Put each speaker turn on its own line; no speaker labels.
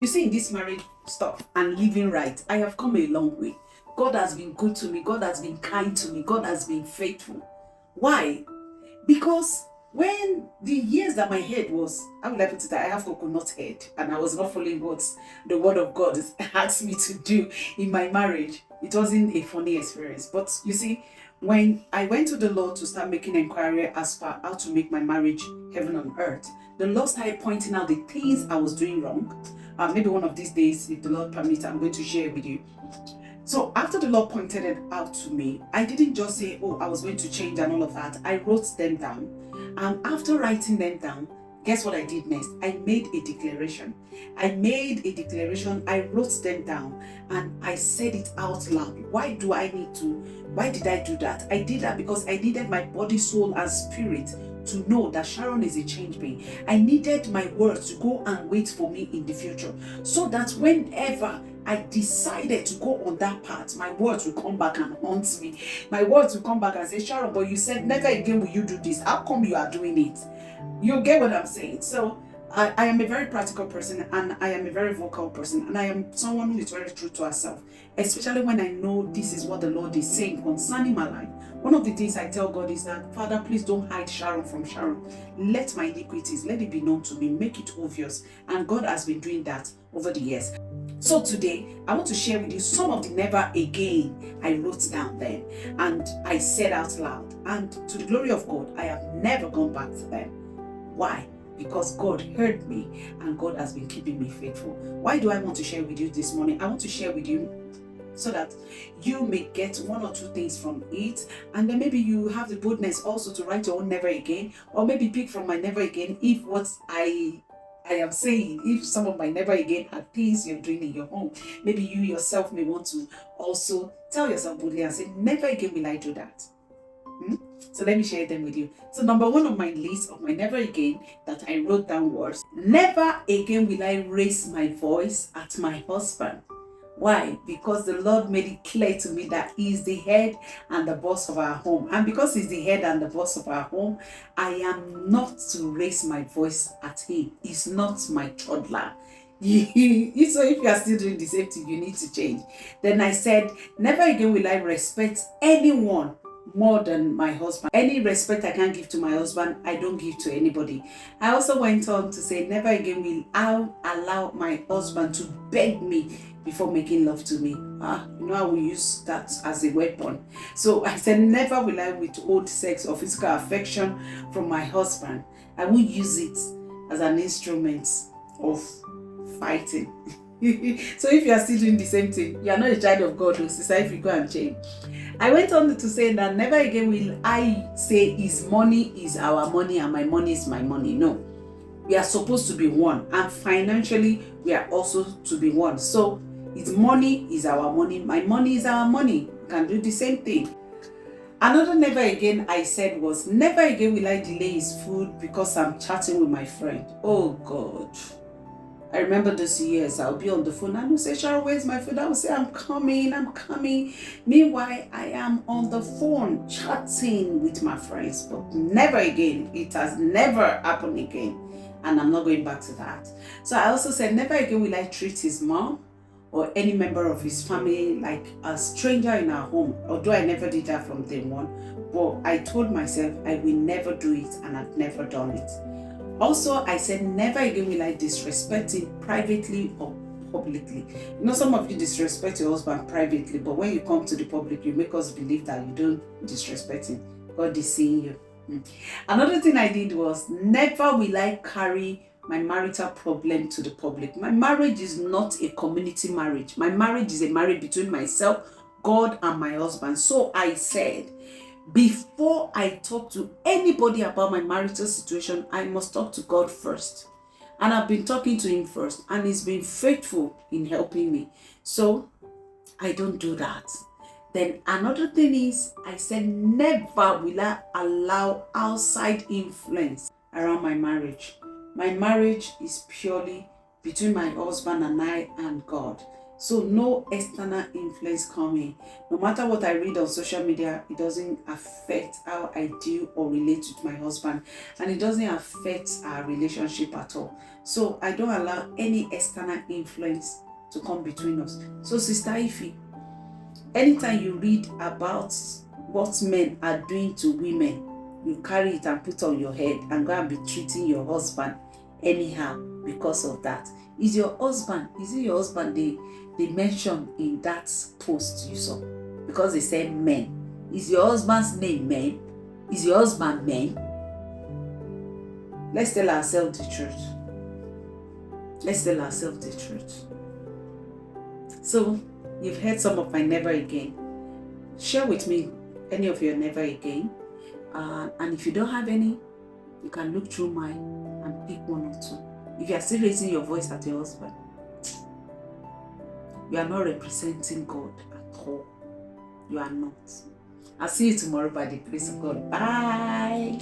You see, in this marriage stuff and living right, I have come a long way. God has been good to me. God has been kind to me. God has been faithful. Why? Because when the years that my head was, how will I put it? I have coconut head, and I was not following what the word of God asked me to do in my marriage. It wasn't a funny experience. But you see, when I went to the Lord to start making inquiry as far how to make my marriage heaven on earth, the Lord started pointing out the things I was doing wrong. Maybe one of these days, if the Lord permits, I'm going to share it with you. So after the Lord pointed it out to me, I didn't just say, oh, I was going to change and all of that. I wrote them down. And after writing them down, guess what I did next? I made a declaration. I wrote them down and I said it out loud. Why did I do that? I did that because I needed my body, soul, and spirit to know that Sharon is a change being. I needed my words to go and wait for me in the future, so that whenever I decided to go on that path, my words will come back and haunt me. My words will come back and say, Sharon, but you said never again will you do this. How come you are doing it? You get what I'm saying? So I am a very practical person, and I am a very vocal person, and I am someone who is very true to herself, especially when I know this is what the Lord is saying concerning my life. One of the things I tell God is that, Father, please don't hide Sharon from Sharon. Let my iniquities, let it be known to me, make it obvious. And God has been doing that over the years. So today, I want to share with you some of the never again I wrote down then and I said out loud. And to the glory of God, I have never gone back to them. Why? Because God heard me and God has been keeping me faithful. Why do I want to share with you this morning? I want to share with you so that you may get one or two things from it, and then maybe you have the boldness also to write your own never again, or maybe pick from my never again if what I am saying, if some of my never again are things you're doing in your home, maybe you yourself may want to also tell yourself boldly and say, never again will I do that. So let me share them with you. So number one on my list of my never again that I wrote down was, never again will I raise my voice at my husband. Why? Because the Lord made it clear to me that He is the head and the boss of our home. And because He's the head and the boss of our home, I am not to raise my voice at Him. He's not my toddler. So if you are still doing the same thing, you need to change. Then I said, never again will I respect anyone more than my husband. Any respect I can't give to my husband, I don't give to anybody. I also went on to say, never again will I allow my husband to beg me before making love to me. I will use that as a weapon. So I said, never will I withhold sex or physical affection from my husband. I won't use it as an instrument of fighting. So if you are still doing the same thing, you are not a child of God, sister, if you go and change. I went on to say that never again will I say his money is our money and my money is my money. No. We are supposed to be one, and financially we are also to be one. So his money is our money, my money is our money. We can do the same thing. Another never again I said was, never again will I delay his food because I'm chatting with my friend. Oh God. I remember those years, I'll be on the phone and I'll say, Sharon, where's my food? I will say, I'm coming. Meanwhile, I am on the phone chatting with my friends, but never again. It has never happened again. And I'm not going back to that. So I also said, never again will I treat his mom or any member of his family like a stranger in our home, although I never did that from day one. But I told myself I will never do it, and I've never done it. Also, I said, never again will I disrespect him privately or publicly. Some of you disrespect your husband privately, but when you come to the public, you make us believe that you don't disrespect him. God is seeing you. Another thing I did was, never will I carry my marital problem to the public. My marriage is not a community marriage. My marriage is a marriage between myself, God, and my husband. So I said, before I talk to anybody about my marital situation, I must talk to God first. And I've been talking to Him first, and He's been faithful in helping me. So I don't do that. Then another thing is, I said, never will I allow outside influence around my marriage. My marriage is purely between my husband and I and God. So no external influence coming. No matter what I read on social media, it doesn't affect how I deal or relate with my husband, and it doesn't affect our relationship at all. So I don't allow any external influence to come between us. So Sister Ify, anytime you read about what men are doing to women, you carry it and put on your head and go and be treating your husband anyhow because of that. Is it your husband they mentioned in that post you saw? Because they said men. Is your husband's name men? Is your husband men? Let's tell ourselves the truth. Let's tell ourselves the truth. So you've heard some of my never again. Share with me any of your never again. And if you don't have any, you can look through mine and pick one or two. If you are still raising your voice at your husband, you are not representing God at all. You are not. I'll see you tomorrow by the grace of God. Bye.